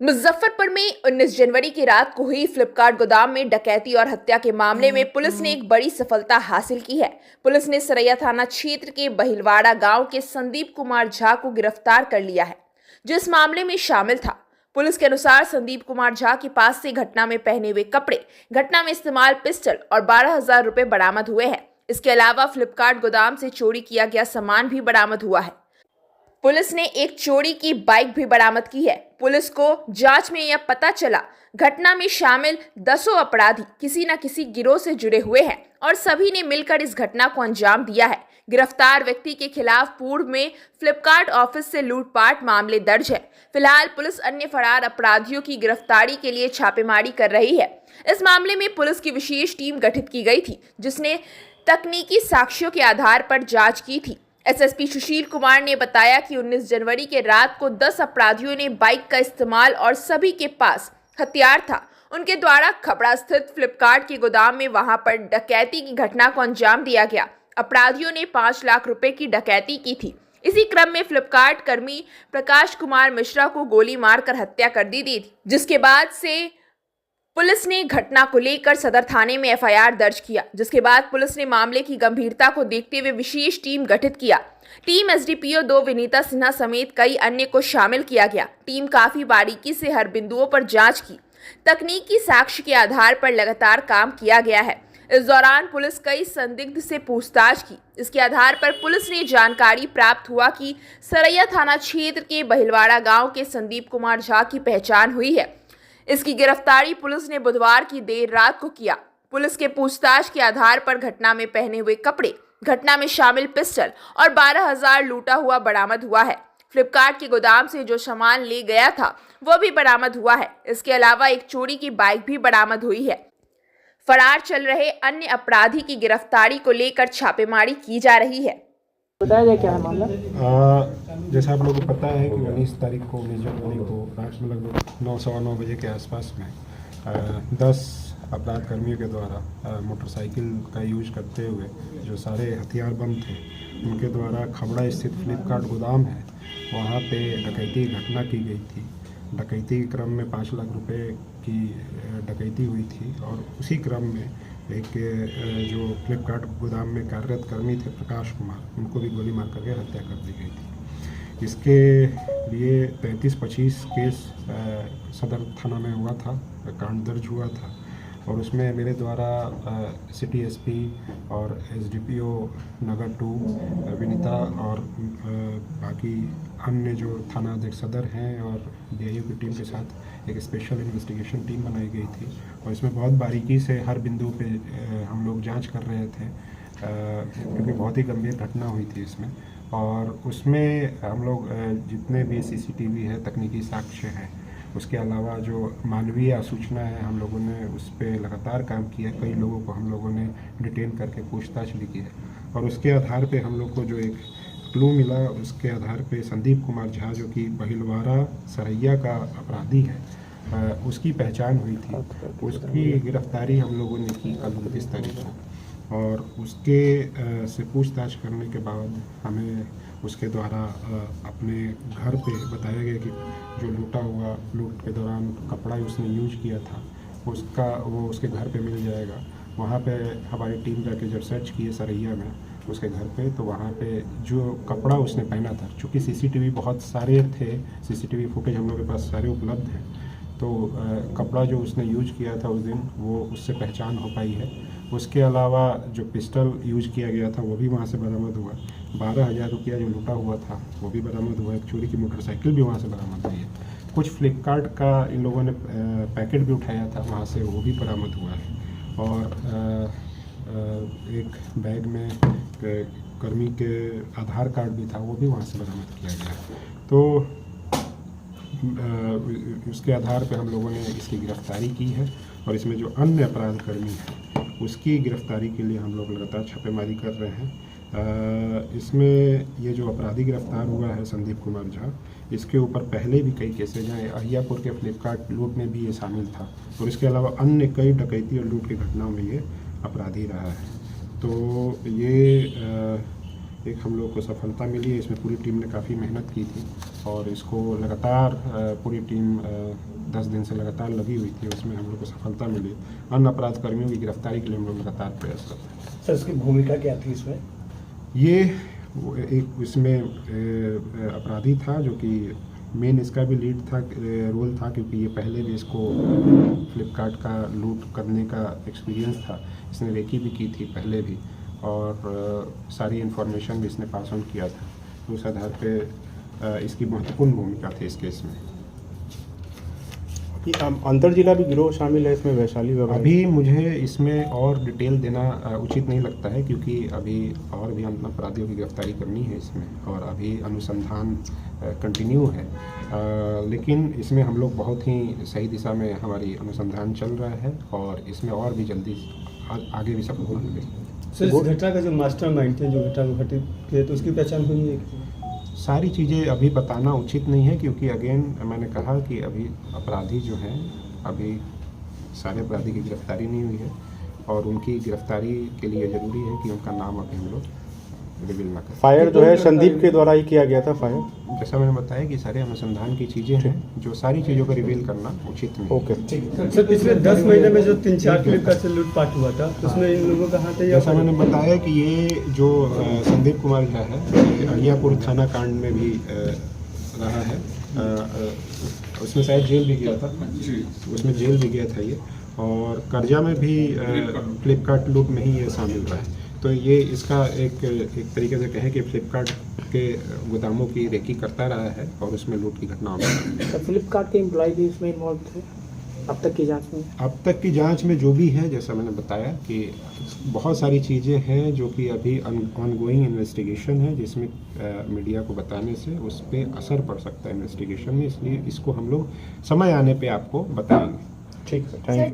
मुजफ्फरपुर में 19 जनवरी की रात को हुई फ्लिपकार्ट गोदाम में डकैती और हत्या के मामले में पुलिस ने एक बड़ी सफलता हासिल की है। पुलिस ने सरैया थाना क्षेत्र के बहिलवाड़ा गांव के संदीप कुमार झा को गिरफ्तार कर लिया है, जो इस मामले में शामिल था। पुलिस के अनुसार संदीप कुमार झा के पास से घटना में पहने हुए कपड़े, घटना में इस्तेमाल पिस्टल और 12,000 रुपए बरामद हुए हैं। इसके अलावा फ्लिपकार्ट गोदाम से चोरी किया गया सामान भी बरामद हुआ है। पुलिस ने एक चोरी की बाइक भी बरामद की है। पुलिस को जांच में यह पता चला, घटना में शामिल 10 अपराधी किसी न किसी गिरोह से जुड़े हुए हैं और सभी ने मिलकर इस घटना को अंजाम दिया है। गिरफ्तार व्यक्ति के खिलाफ पूर्व में फ्लिपकार्ट ऑफिस से लूटपाट मामले दर्ज है। फिलहाल पुलिस अन्य फरार अपराधियों की गिरफ्तारी के लिए छापेमारी कर रही है। इस मामले में पुलिस की विशेष टीम गठित की गई थी, जिसने तकनीकी साक्ष्यों के आधार पर जांच की थी। एसएसपी सुशील कुमार ने बताया कि 19 जनवरी के रात को 10 अपराधियों ने बाइक का इस्तेमाल और सभी के पास हथियार था। उनके द्वारा खबड़ा स्थित फ्लिपकार्ट के गोदाम में वहां पर डकैती की घटना को अंजाम दिया गया। अपराधियों ने 5 लाख रुपए की डकैती की थी। इसी क्रम में फ्लिपकार्ट कर्मी प्रकाश कुमार मिश्रा को गोली मारकर हत्या कर दी थी, जिसके बाद से पुलिस ने घटना को लेकर सदर थाने में एफआईआर दर्ज किया। जिसके बाद पुलिस ने मामले की गंभीरता को देखते हुए विशेष टीम गठित किया। टीम एसडीपीओ 2 विनीता सिन्हा समेत कई अन्य को शामिल किया गया। टीम काफी बारीकी से हर बिंदुओं पर जांच की। तकनीकी साक्ष्य के आधार पर लगातार काम किया गया है। इस दौरान पुलिस कई संदिग्ध से पूछताछ की। इसके आधार पर पुलिस ने जानकारी प्राप्त हुआ कि सरैया थाना क्षेत्र के बहिलवाड़ा गांव के संदीप कुमार झा की पहचान हुई है। इसकी गिरफ्तारी पुलिस ने बुधवार की देर रात को किया। पुलिस के पूछताछ के आधार पर घटना में पहने हुए कपड़े, घटना में शामिल पिस्टल और 12,000 लूटा हुआ बरामद हुआ है। फ्लिपकार्ट के गोदाम से जो सामान ले गया था वह भी बरामद हुआ है। इसके अलावा एक चोरी की बाइक भी बरामद हुई है। फरार चल रहे अन्य अपराधी की गिरफ्तारी को लेकर छापेमारी की जा रही है। बताया जाए क्या है मामला? जैसा आप लोगों को पता है कि 19 तारीख को 19 जनवरी को रात में लगभग 9-9:15 बजे के आसपास में 10 अपराध कर्मियों के द्वारा मोटरसाइकिल का यूज करते हुए जो सारे हथियार बंद थे उनके द्वारा खबड़ा स्थित फ्लिपकार्ट गोदाम है वहाँ पे डकैती की घटना की गई थी। डकैती के क्रम में 5 लाख रुपए की डकैती हुई थी और उसी क्रम में एक जो फ्लिपकार्ट गोदाम में कार्यरत कर्मी थे प्रकाश कुमार, उनको भी गोली मार करके हत्या कर दी गई थी। इसके लिए 35-25 केस सदर थाना में हुआ था, कांड दर्ज हुआ था और उसमें मेरे द्वारा सिटी एसपी और एसडीपीओ नगर 2 विनीता और बाकी अन्य जो थाना अध्यक्ष सदर हैं और डीआईओ की टीम के साथ एक स्पेशल इन्वेस्टिगेशन टीम बनाई गई थी और इसमें बहुत बारीकी से हर बिंदु पे हम लोग जांच कर रहे थे क्योंकि बहुत ही गंभीर घटना हुई थी इसमें। और उसमें हम लोग जितने भी सीसीटीवी है, तकनीकी साक्ष्य है, उसके अलावा जो मानवीय सूचना है हम लोगों ने उस पर लगातार काम किया। कई लोगों को हम लोगों ने डिटेन करके पूछताछ भी की है और उसके आधार पे हम लोग को जो एक क्लू मिला उसके आधार पे संदीप कुमार झा जो कि बहिलवाड़ा सरैया का अपराधी है उसकी पहचान हुई थी। उसकी गिरफ्तारी हम लोगों ने की कल 29 तारीख को और उसके से पूछताछ करने के बाद हमें उसके द्वारा अपने घर पे बताया गया कि जो लूट के दौरान कपड़ा उसने यूज किया था वो उसके घर पे मिल जाएगा। वहाँ पे हमारी टीम जाके जब सर्च किए सरैया में उसके घर पे तो वहाँ पे जो कपड़ा उसने पहना था, चूँकि सीसीटीवी बहुत सारे थे, सीसीटीवी फुटेज हम लोग के पास सारे उपलब्ध हैं, तो कपड़ा जो उसने यूज किया था उस दिन वो उससे पहचान हो पाई है। उसके अलावा जो पिस्टल यूज किया गया था वो भी वहाँ से बरामद हुआ। 12,000 रुपया जो लूटा हुआ था वो भी बरामद हुआ। एक चोरी की मोटरसाइकिल भी वहाँ से बरामद हुई है। कुछ फ्लिपकार्ट का इन लोगों ने पैकेट भी उठाया था वहाँ से, वो भी बरामद हुआ है। और एक बैग में कर्मी के आधार कार्ड भी था, वो भी वहाँ से बरामद किया गया। तो उसके आधार पे हम लोगों ने इसकी गिरफ्तारी की है और इसमें जो अन्य अपराध कर्मी हैं उसकी गिरफ्तारी के लिए हम लोग लगातार छापेमारी कर रहे हैं। इसमें ये जो अपराधी गिरफ्तार हुआ है संदीप कुमार झा, इसके ऊपर पहले भी कई केसेज हैं। अहियापुर के फ्लिपकार्ट लूट में भी ये शामिल था और इसके अलावा अन्य कई डकैती और लूट की घटनाओं में ये अपराधी रहा है। तो ये एक हम लोग को सफलता मिली है। इसमें पूरी टीम ने काफ़ी मेहनत की थी और इसको लगातार पूरी टीम 10 दिन से लगातार लगी हुई थी, उसमें हम लोग को सफलता मिली। अन्य अपराध कर्मियों की गिरफ्तारी के लिए हम लोग लगातार प्रयास कर रहे हैं। सर इसकी भूमिका क्या थी इसमें? ये एक इसमें अपराधी था जो कि मेन इसका भी लीड था, रोल था, क्योंकि ये पहले भी इसको फ्लिपकार्ट का लूट करने का एक्सपीरियंस था। इसने रेकी भी की थी पहले भी, और सारी इन्फॉर्मेशन भी इसने पास ऑन किया था। तो उस आधार पे इसकी महत्वपूर्ण भूमिका थी इस केस में। अंतर जिला भी गिरोह शामिल है इसमें, वैशाली वगैरह? अभी मुझे इसमें और डिटेल देना उचित नहीं लगता है, क्योंकि अभी और भी अपराधियों की गिरफ्तारी करनी है इसमें, और अभी अनुसंधान कंटिन्यू है। लेकिन इसमें हम लोग बहुत ही सही दिशा में हमारी अनुसंधान चल रहा है, और इसमें और भी जल्दी आगे भी सफल होंगे। सर इस घटना का जो मास्टरमाइंड थे, जो घटना को घटित किए, तो उसकी पहचान हुई है? सारी चीज़ें अभी बताना उचित नहीं है, क्योंकि अगेन मैंने कहा कि अभी अपराधी जो हैं, अभी सारे अपराधी की गिरफ्तारी नहीं हुई है, और उनकी गिरफ्तारी के लिए ज़रूरी है कि उनका नाम अभी हम लोग रिवील ना करें। फायर जो है संदीप के द्वारा ही किया गया था फायर? जैसा मैंने बताया कि सारे अनुसंधान की चीज़ें हैं, जो सारी चीज़ों को रिवील करना उचित नहीं है। ओके। सर पिछले 10 महीने में जो 3-4 फ्लिपकार्ट से लूटपाट हुआ था, उसमें इन लोगों का हाथ है? जैसा मैंने बताया कि ये जो संदीप कुमार झा है, अड़ियापुर थाना कांड में भी रहा है। उसमें शायद जेल भी गया था, उसमें जेल भी गया था ये, और कर्जा में भी फ्लिपकार्ट लूट में ही ये शामिल रहा है। तो ये इसका एक तरीके से कहें कि फ्लिपकार्ट के गोदामों की रेकी करता रहा है, और उसमें लूट की घटनाओं में। तो फ्लिपकार्ट के एम्प्लॉय भी इसमें इन्वॉल्व थे अब तक की जांच में? अब तक की जांच में जो भी है, जैसा मैंने बताया कि बहुत सारी चीज़ें हैं जो कि अभी ऑनगोइंग इन्वेस्टिगेशन है, जिसमें मीडिया को बताने से उस पर असर पड़ सकता है इन्वेस्टिगेशन में, इसलिए इसको हम लोग समय आने पे आपको बताएंगे। ठीक है, थैंक यू।